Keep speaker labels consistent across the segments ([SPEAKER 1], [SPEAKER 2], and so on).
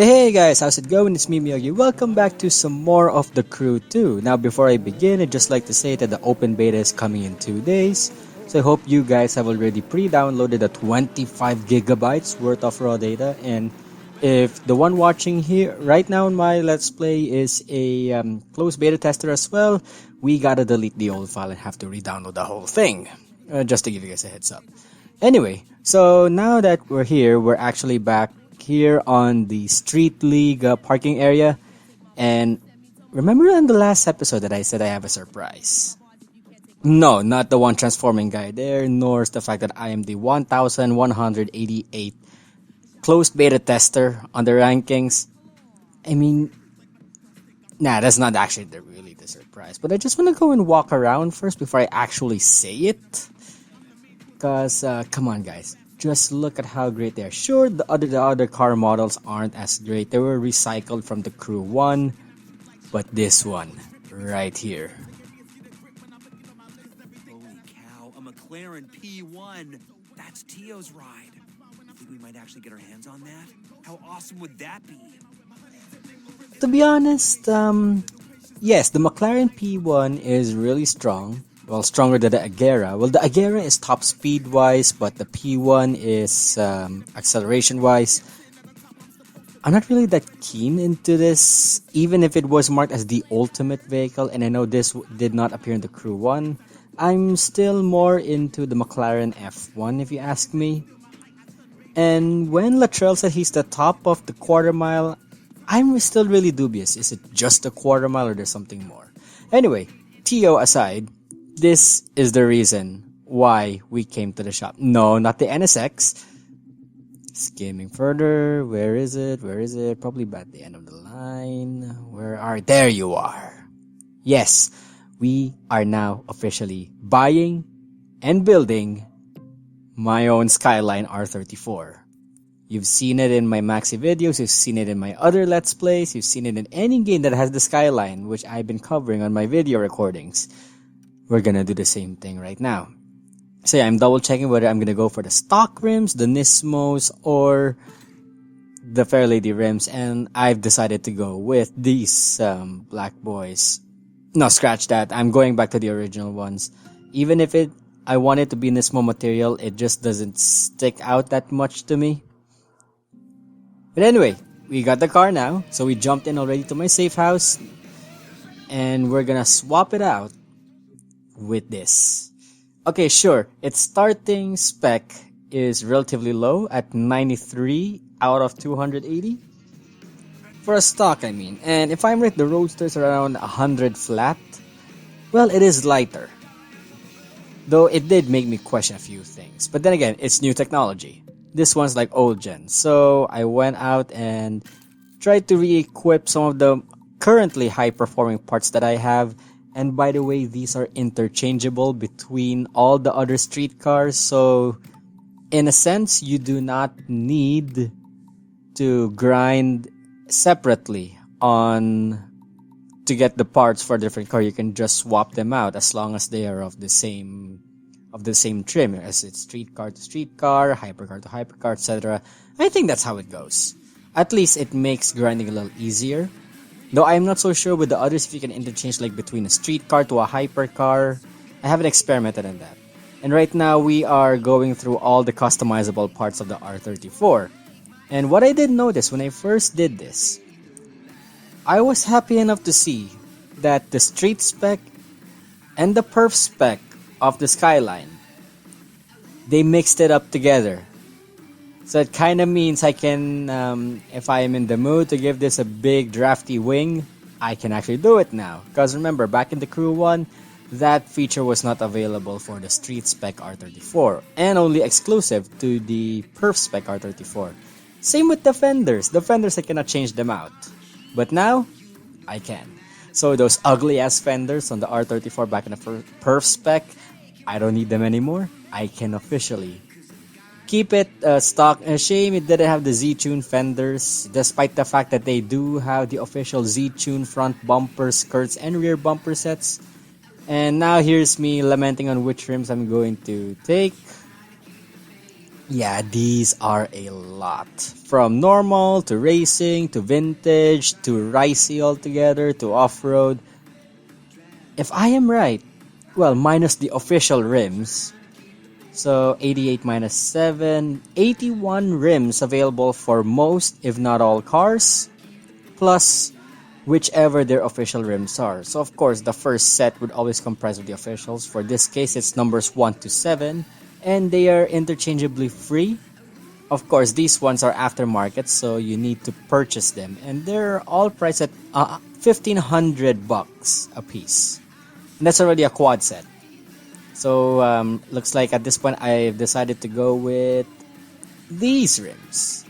[SPEAKER 1] Hey guys, how's it going? It's me Miyagi. Welcome back to some more of The Crew 2. Now before I begin, I'd just like to say that the open beta is coming in 2 days. So I hope you guys have already pre-downloaded the 25 gigabytes worth of raw data. And if the one watching here right now in my Let's Play is a closed beta tester as well, we gotta delete the old file and have to re-download the whole thing. Just to give you guys a heads up. Anyway, so now that we're here, we're actually back here on the Street League parking area. And remember in the last episode that I said I have a surprise? No, not the one transforming guy there, nor is the fact that I am the 1188 closed beta tester on the rankings. I mean, nah, that's not actually really the surprise. But I just want to go and walk around first before I actually say it. Because, come on guys, just look at how great they are. Sure, the other car models aren't as great. They were recycled from the Crew 1. But this one, right here.
[SPEAKER 2] Holy cow, a McLaren P1. That's Tio's ride. Think we might actually get our hands on that? How awesome would that be?
[SPEAKER 1] To be honest, yes, the McLaren P1 is really strong. Well, stronger than the Agera. Well, the Agera is top speed-wise, but the P1 is acceleration-wise. I'm not really that keen into this, even if it was marked as the ultimate vehicle, and I know this did not appear in the Crew 1. I'm still more into the McLaren F1, if you ask me. And when Latrell said he's the top of the quarter mile, I'm still really dubious. Is it just a quarter mile or there's something more? Anyway, Tio aside, this is the reason why we came to the shop. No, not the NSX. Skimming further. Where is it? Where is it? Probably at the end of the line. There you are. Yes, we are now officially buying and building my own Skyline R34. You've seen it in my Maxi videos. You've seen it in my other Let's Plays. You've seen it in any game that has the Skyline, which I've been covering on my video recordings. We're gonna do the same thing right now. So yeah, I'm double checking whether I'm gonna go for the stock rims, the Nismos, or the Fairlady rims, and I've decided to go with these black boys. No, scratch that. I'm going back to the original ones. Even if I want it to be Nismo material, it just doesn't stick out that much to me. But anyway, we got the car now, so we jumped in already to my safe house, and we're gonna swap it out with this. Okay, sure, its starting spec is relatively low at 93 out of 280. For a stock, I mean. And if I'm right, the Roadster's around 100 flat. Well, it is lighter. Though it did make me question a few things. But then again, it's new technology. This one's like old gen. So I went out and tried to re-equip some of the currently high-performing parts that I have. And by the way, these are interchangeable between all the other street cars. So in a sense, you do not need to grind separately to get the parts for a different car. You can just swap them out as long as they are of the same trim, as it's street car to street car, hypercar to hypercar, etc. I think that's how it goes. At least it makes grinding a little easier. Though I'm not so sure with the others if you can interchange like between a street car to a hypercar. I haven't experimented on that. And right now we are going through all the customizable parts of the R34. And what I did notice when I first did this, I was happy enough to see that the street spec and the perf spec of the Skyline, they mixed it up together. So it kind of means I can, if I am in the mood to give this a big drafty wing, I can actually do it now. Because remember, back in the Crew 1, that feature was not available for the Street Spec R34. And only exclusive to the Perf Spec R34. Same with the fenders. The fenders, I cannot change them out. But now, I can. So those ugly ass fenders on the R34 back in the Perf Spec, I don't need them anymore. I can officially keep it stock. A shame it didn't have the Z-Tune fenders, despite the fact that they do have the official Z-Tune front bumper, skirts, and rear bumper sets. And now here's me lamenting on which rims I'm going to take. Yeah, these are a lot. From normal to racing to vintage to ricey altogether to off-road. If I am right, well, minus the official rims, so 88 minus 7, 81 rims available for most, if not all cars, plus whichever their official rims are. So of course, the first set would always comprise of the officials. For this case, it's numbers 1 to 7, and they are interchangeably free. Of course, these ones are aftermarket, so you need to purchase them, and they're all priced at 1,500 bucks a piece. And that's already a quad set. So looks like at this point I've decided to go with these rims.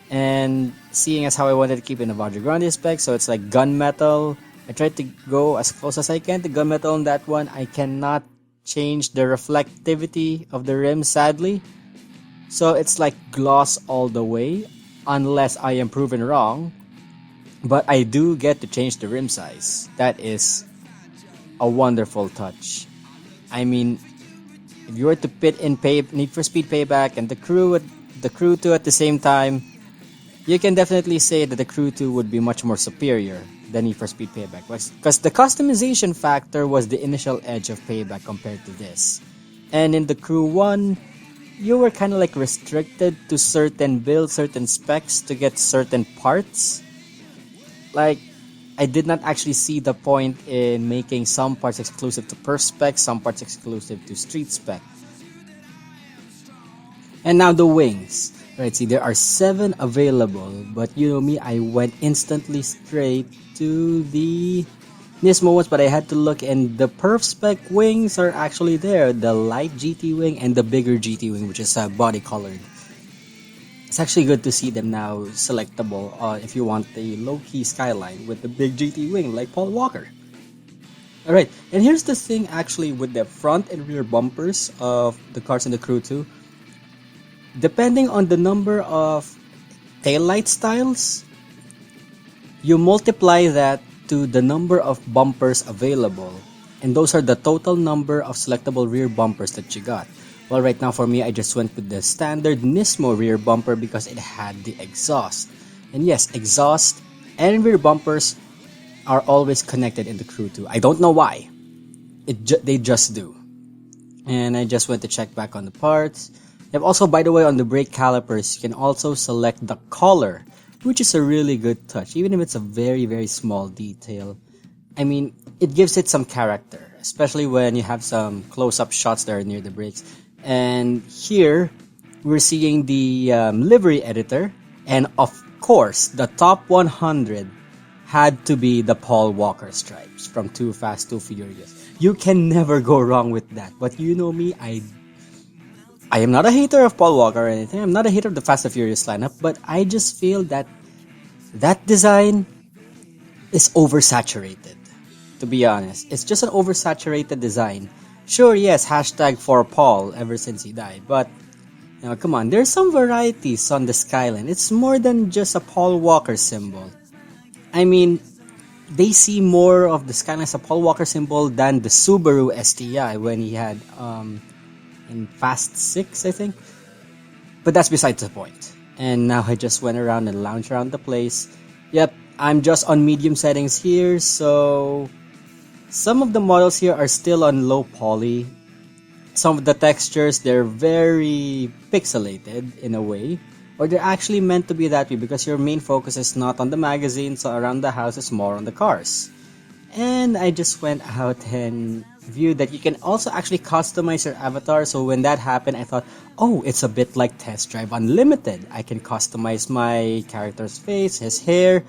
[SPEAKER 1] And seeing as how I wanted to keep in a Vajra Grande spec, so it's like gunmetal. I tried to go as close as I can to gunmetal on that one. I cannot change the reflectivity of the rim, sadly. So it's like gloss all the way, unless I am proven wrong. But I do get to change the rim size. That is a wonderful touch. I mean, if you were to pit in Need for Speed Payback and the Crew 2 at the same time, you can definitely say that the Crew 2 would be much more superior than Need for Speed Payback, because the customization factor was the initial edge of Payback compared to this. And in the Crew 1, you were kind of like restricted to certain builds, certain specs to get certain parts. Like, I did not actually see the point in making some parts exclusive to Perf spec, some parts exclusive to Street spec. And now the wings. Right, see, there are 7 available, but you know me, I went instantly straight to the Nismo ones, but I had to look, and the Perf spec wings are actually there. The light GT wing and the bigger GT wing, which is body colored. It's actually good to see them now selectable if you want the low-key Skyline with the big GT wing like Paul Walker. Alright, and here's the thing actually with the front and rear bumpers of the cars in the Crew 2. Depending on the number of taillight styles, you multiply that to the number of bumpers available, and those are the total number of selectable rear bumpers that you got. Well, right now for me, I just went with the standard Nismo rear bumper because it had the exhaust. And yes, exhaust and rear bumpers are always connected in the Crew 2. I don't know why. They just do. And I just went to check back on the parts. And also, by the way, on the brake calipers, you can also select the color, which is a really good touch, even if it's a very, very small detail. I mean, it gives it some character, especially when you have some close-up shots that are near the brakes. And here, we're seeing the livery editor, and of course, the top 100 had to be the Paul Walker stripes from Too Fast, Too Furious. You can never go wrong with that. But you know me, I am not a hater of Paul Walker or anything. I'm not a hater of the Fast and Furious lineup, but I just feel that that design is oversaturated. To be honest, it's just an oversaturated design. Sure, yes, hashtag for Paul ever since he died, but you know, come on, there's some varieties on the Skyline. It's more than just a Paul Walker symbol. I mean, they see more of the Skyline as a Paul Walker symbol than the Subaru STI when he had in Fast 6, I think. But that's besides the point. And now I just went around and lounged around the place. Yep, I'm just on medium settings here, so some of the models here are still on low poly. Some of the textures, they're very pixelated in a way. Or they're actually meant to be that way because your main focus is not on the magazine, so around the house is more on the cars. And I just went out and viewed that you can also actually customize your avatar. So when that happened, I thought, oh, it's a bit like Test Drive Unlimited. I can customize my character's face, his hair.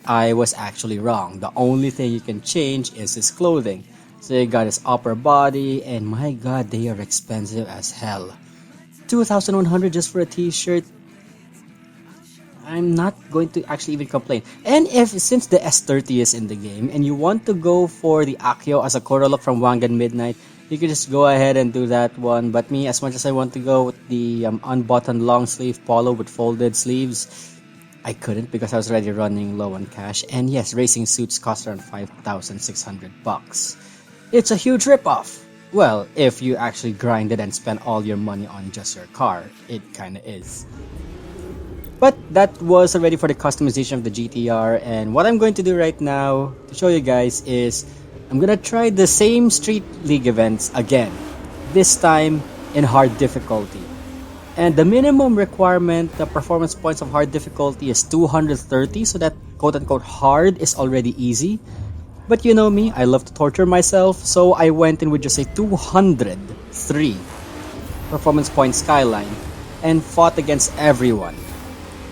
[SPEAKER 1] I was actually wrong. The only thing you can change is his clothing. So you got his upper body, and my god, they are expensive as hell. 2,100 just for a t-shirt. I'm not going to actually even complain. And since the S30 is in the game, and you want to go for the Akio as a Koro look from Wangan Midnight, you can just go ahead and do that one. But me, as much as I want to go with the unbuttoned long sleeve polo with folded sleeves, I couldn't because I was already running low on cash. And yes, racing suits cost around 5,600 bucks. It's a huge ripoff. Well, if you actually grinded and spent all your money on just your car, it kinda is. But that was already for the customization of the GTR, and what I'm going to do right now to show you guys is I'm gonna try the same Street League events again, this time in hard difficulty. And the minimum requirement, the performance points of hard difficulty is 230, so that quote unquote hard is already easy. But you know me, I love to torture myself, so I went in with just a 203 performance point skyline and fought against everyone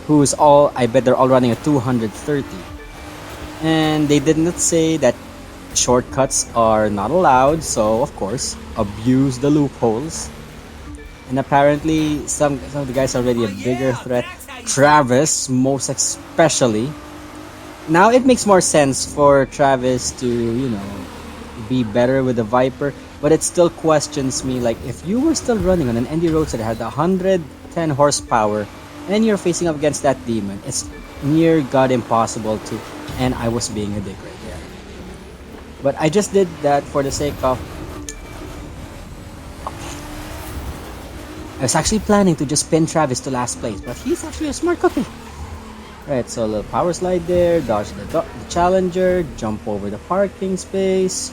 [SPEAKER 1] who's all, I bet they're all running a 230. And they did not say that shortcuts are not allowed, so of course, abuse the loopholes. And apparently, some of the guys are already a bigger threat. Travis, most especially. Now it makes more sense for Travis to, be better with the Viper, but it still questions me. Like, if you were still running on an Indy Roadster that had 110 horsepower, and you're facing up against that demon, it's near god impossible to. And I was being a dick right there. But I just did that for the sake of. I was actually planning to just pin Travis to last place, but he's actually a smart cookie. Right, so a little power slide there, dodge the challenger, jump over the parking space,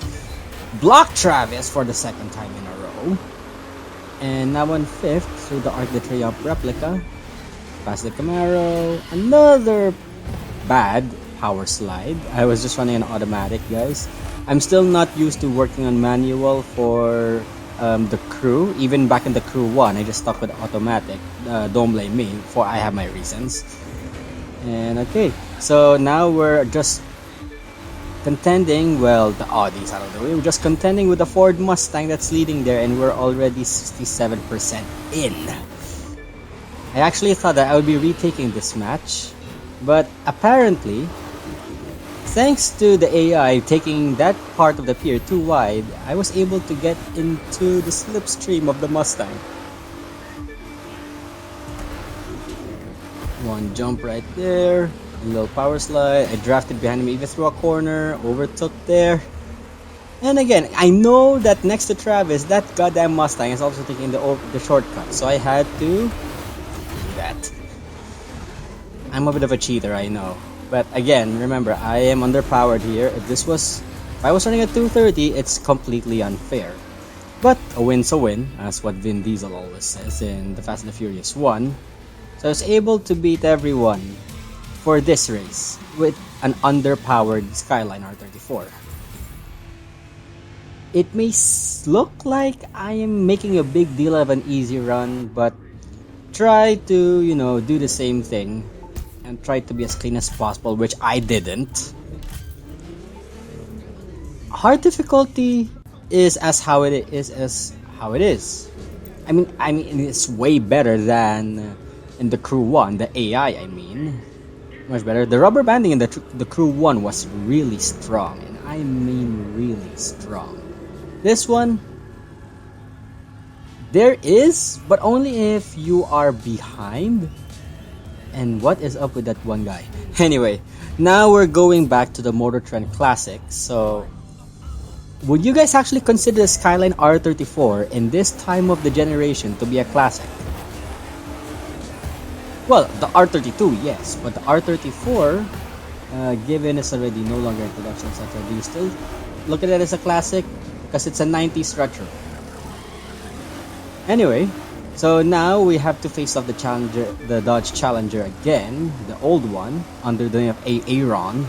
[SPEAKER 1] block Travis for the second time in a row, and now on fifth through the Arc de Triomphe replica, past the Camaro, another bad power slide. I was just running an automatic, guys. I'm still not used to working on manual for the crew. Even back in the crew 1, I just stuck with automatic. Don't blame me, for I have my reasons. And okay, so now we're just contending, well, the Audi's out of the way. We're just contending with the Ford Mustang that's leading there, and we're already 67% in. I actually thought that I would be retaking this match, but apparently, thanks to the AI taking that part of the pier too wide, I was able to get into the slipstream of the Mustang. One jump right there, a little power slide, I drafted behind him even through a corner, overtook there. And again, I know that next to Travis, that goddamn Mustang is also taking the shortcut, so I had to do that. I'm a bit of a cheater, I know. But again, remember, I am underpowered here. If I was running at 230, it's completely unfair. But a win's a win, as what Vin Diesel always says in the Fast and the Furious 1. So I was able to beat everyone for this race with an underpowered Skyline R34. It may look like I am making a big deal of an easy run, but try to, do the same thing and try to be as clean as possible, which I didn't. Hard difficulty is how it is. I mean, it's way better than in the Crew 1, the AI. I mean, much better. The rubber banding in the Crew 1 was really strong, and I mean really strong. This one, there is, but only if you are behind. And what is up with that one guy? Anyway, now we're going back to the Motor Trend Classic. So, would you guys actually consider the Skyline R34 in this time of the generation to be a classic? Well, the R32, yes, but the R34, given it's already no longer in production, etc., do you still look at it as a classic? Because it's a 90s retro. Anyway, so now we have to face off the Dodge Challenger again, the old one, under the name of Aaron.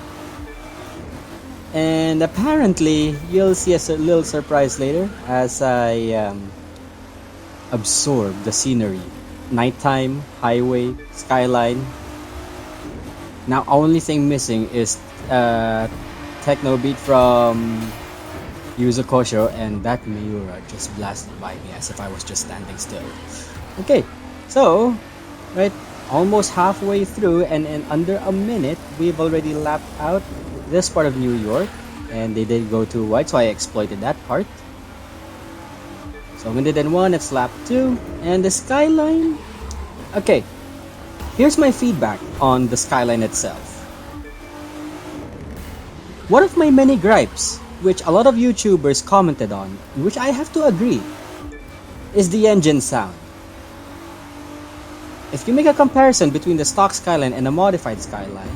[SPEAKER 1] And apparently, you'll see a little surprise later as I absorb the scenery. Nighttime, highway, skyline. Now, only thing missing is techno beat from Yuzo Kosho, and that Miura just blasted by me as if I was just standing still. Okay, so, right, almost halfway through, and in under a minute, we've already lapped out this part of New York, and they did go too wide, so I exploited that part. So, winded in 1, it's lap 2, and the skyline. Okay, here's my feedback on the skyline itself. One of my many gripes which a lot of YouTubers commented on, which I have to agree, is the engine sound. If you make a comparison between the stock Skyline and a modified Skyline,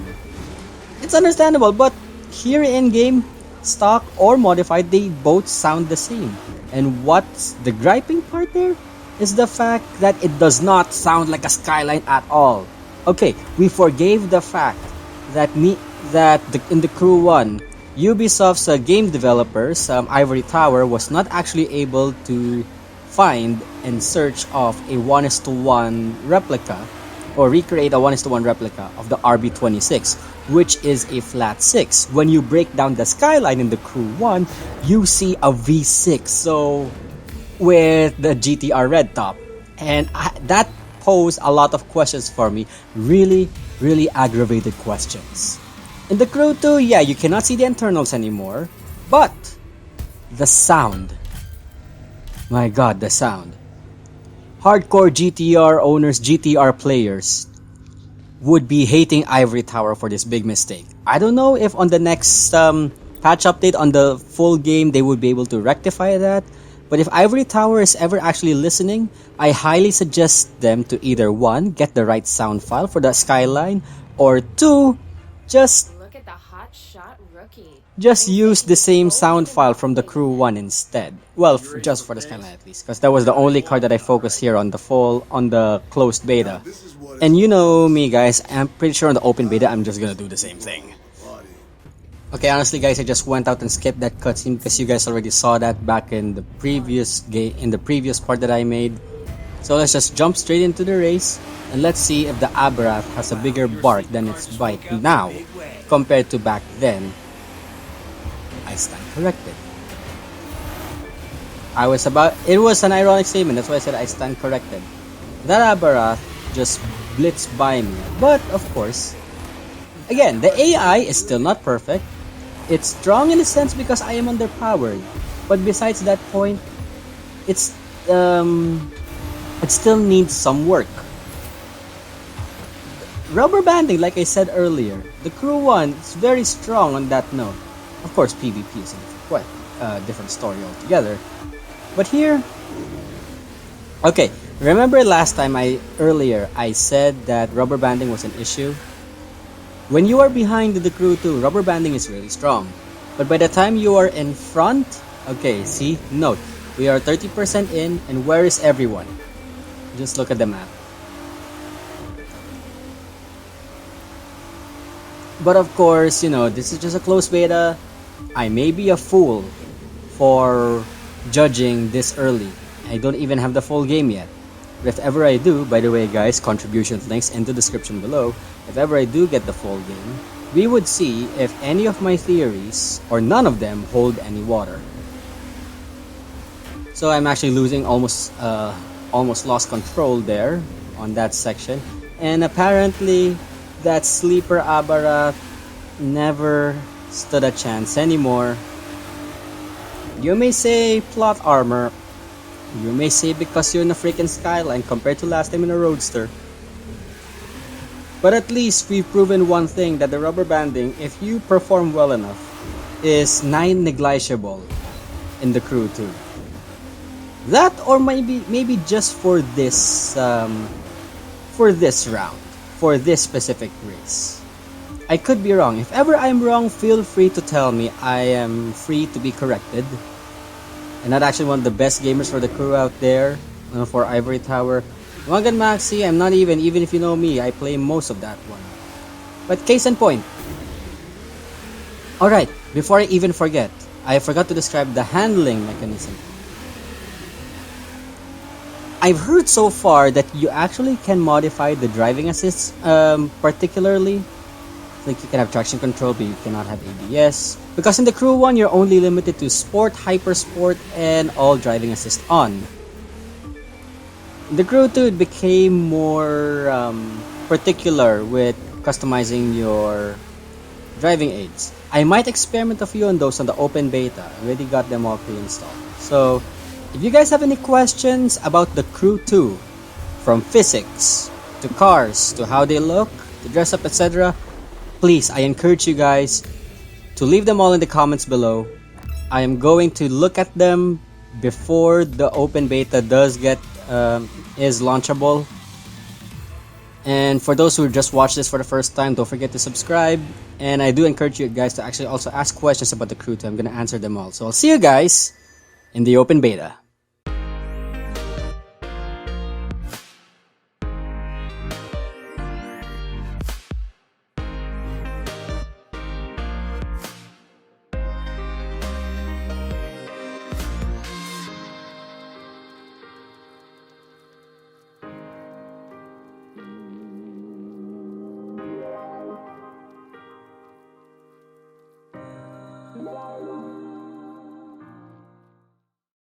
[SPEAKER 1] it's understandable, but here in game, stock or modified, they both sound the same. And what's the griping part there is the fact that it does not sound like a Skyline at all. Okay, we forgave the fact that in the Crew 1, Ubisoft's game developers, Ivory Tower, was not actually able to find and search of a 1:1 replica or recreate a 1:1 replica of the RB26, which is a flat 6. When you break down the Skyline in the Crew 1, you see a V6, so with the GTR red top. And that posed a lot of questions for me, really aggravated questions. In the Crew 2, yeah, you cannot see the internals anymore, but the sound. My god, the sound. Hardcore GTR owners, GTR players would be hating Ivory Tower for this big mistake. I don't know if on the next patch update on the full game they would be able to rectify that, but if Ivory Tower is ever actually listening, I highly suggest them to either 1, get the right sound file for the Skyline, or 2, just
[SPEAKER 3] Look at the hot shot rookie.
[SPEAKER 1] use the same sound file from the Crew 1 instead. Well, just for the Skyline at least, because that was the only card that I focused here on the closed beta. And you know me guys, I'm pretty sure on the open beta I'm just gonna do the same thing. Okay, honestly guys, I just went out and skipped that cutscene because you guys already saw that back in the previous part that I made. So let's just jump straight into the race and let's see if the Aberrath has a bigger bark than its bite now compared to back then. I stand corrected. It was an ironic statement, that's why I said I stand corrected. That Aberrath just blitzed by me, but of course, again, the AI is still not perfect. It's strong in a sense because I am underpowered, but besides that point, it still needs some work. Rubber banding, like I said earlier, the Crew 1 is very strong on that note. Of course, PvP is a different story altogether. But here, okay, remember last time I said that rubber banding was an issue? When you are behind the Crew 2, rubber banding is really strong. But by the time you are in front, okay, see, note, we are 30% in, and where is everyone? Just look at the map. But of course, you know, this is just a closed beta. I may be a fool for judging this early. I don't even have the full game yet. But if ever I do, by the way guys, contributions links in the description below. If ever I do get the full game, we would see if any of my theories or none of them hold any water. So I'm actually losing almost lost control there on that section. And apparently that sleeper Aberrath never stood a chance anymore. You may say plot armor. You may say because you're in a freaking Skyline compared to last time in a Roadster. But at least we've proven one thing, that the rubber banding, if you perform well enough, is negligible in the Crew 2. That or maybe just for this round, for this specific race. I could be wrong. If ever I'm wrong, feel free to tell me. I am free to be corrected. I'm not actually one of the best gamers for the Crew out there, for Ivory Tower. Wagan Maxi, I'm not even if you know me, I play most of that one. But case in point. Alright, before I even forget, I forgot to describe the handling mechanism. I've heard so far that you actually can modify the driving assist, particularly. Like you can have traction control, but you cannot have ABS. Because in the Crew 1, you're only limited to Sport, Hyper Sport, and all driving assist on. In the Crew 2, it became more particular with customizing your driving aids. I might experiment a few on those on the open beta. I already got them all pre-installed. So, if you guys have any questions about the Crew 2, from physics, to cars, to how they look, to dress up, etc., please, I encourage you guys to leave them all in the comments below. I am going to look at them before the open beta does get is launchable. And for those who just watched this for the first time, don't forget to subscribe. And I do encourage you guys to actually also ask questions about the crew too. I'm gonna answer them all. So I'll see you guys in the open beta.